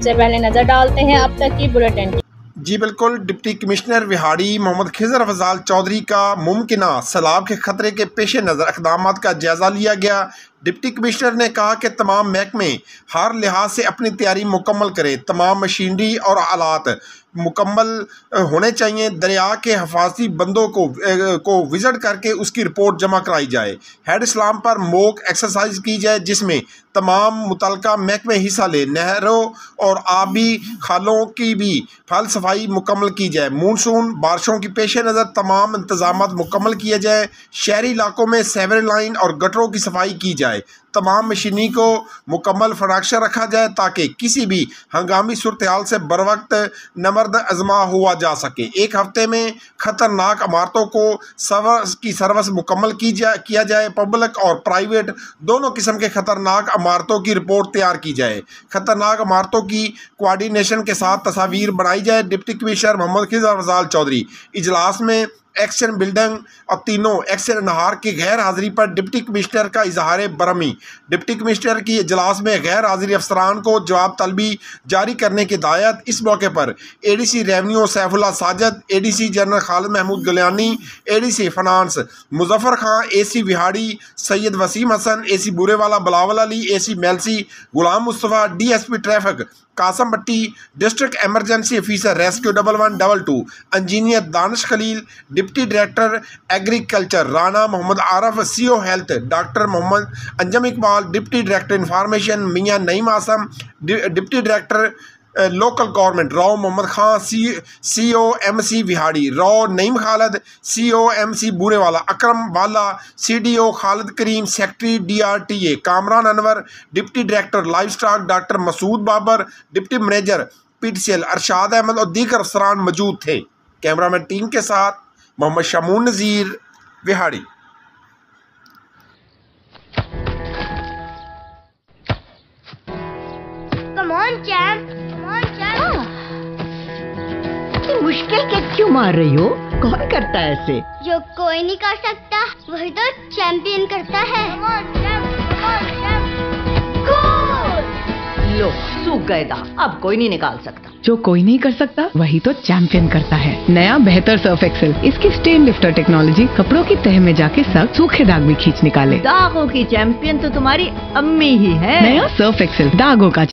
सबसे पहले नजर डालते हैं अब तक की बुलेटिन। जी बिल्कुल, डिप्टी कमिश्नर विहाड़ी मोहम्मद खिजर अफजाल चौधरी का मुमकिना सैलाब के खतरे के पेश नज़र इक़दाम का जायज़ा लिया गया। डिप्टी कमिश्नर ने कहा कि तमाम महकमे हर लिहाज से अपनी तैयारी मुकम्मल करें, तमाम मशीनरी और आलात मुकम्मल होने चाहिए। दरिया के हिफाजती बंदों को विज़िट करके उसकी रिपोर्ट जमा कराई जाए। हेड इस्लाम पर मॉक एक्सरसाइज की जाए जिसमें तमाम मुतलका महकमे हिस्सा ले। नहरों और आबी खालों की भी फल सफाई मुकम्मल की जाए। मानसून बारिशों की पेश नज़र तमाम इंतजाम मुकम्मल किए जाए। शहरी इलाकों में सेवरेज लाइन और गटरों की सफाई की जाए। तमाम मशीनी को मुकम्मल फराक्शा रखा जाए ताकि किसी भी हंगामी सूरत हाल से बर वक्त नमर्द अजमा हुआ जा सके। एक हफ्ते में खतरनाक इमारतों को सर्विस मुकम्मल किया जाए। पब्लिक और प्राइवेट दोनों किस्म के खतरनाक इमारतों की रिपोर्ट तैयार की जाए। खतरनाक इमारतों की कोऑर्डिनेशन के साथ तस्वीर बनाई जाए। डिप्टी कमिश्नर मोहम्मद खिजर अफजाल चौधरी इजलास में एक्शन बिल्डिंग और तीनों एक्शन नहार की गैर हाजिरी पर डिप्टी कमिश्नर का इजहार बरहमी। डिप्टी कमिश्नर की इजलास में गैर हाजिरी अफसरान को जवाब तलबी जारी करने की हिदायत। इस मौके पर ADC revenue Saifullah Sajid, ADC general Khalid Mahmood Galiani, ADC finance Muzaffar Khan, AC Vehari Syed Waseem Hasan, AC Burewala Bilawal Ali, AC Mailsi Ghulam Mustafa, DSP traffic Qasim Bhatti, district emergency officer rescue 1122, engineer Danish Khalil, deputy director agriculture Rana Mohammad Arif, CO health doctor Mohammad Anjum Iqbal, deputy director information Mian Naeem Asim, deputy director local government Rao Mohammad Khan, COMC Vehari Rao Naeem Khalid, COMC Burewala Akram Wala, CDO Khalid Karim, secretary DRTA Kamran Anwar, deputy director livestock doctor Masood Babar, deputy manager PTCL Arshad Ahmad और दीगर अफसरान मौजूद थे। Cameraman team के साथ मोहम्मद शमून नज़ीर, विहाड़ी। मुश्किल के क्यों मार रही हो? कौन करता है ऐसे? जो कोई नहीं कर सकता वही तो चैंपियन करता है। लो सूख गए दाग, अब कोई नहीं निकाल सकता। जो कोई नहीं कर सकता वही तो चैंपियन करता है। नया बेहतर सर्फ एक्सेल, इसकी स्टेन लिफ्टर टेक्नोलॉजी कपड़ों की तह में जाके सख्त सूखे दाग भी खींच निकाले। दागों की चैंपियन तो तुम्हारी अम्मी ही है। नया सर्फ एक्सेल दागों का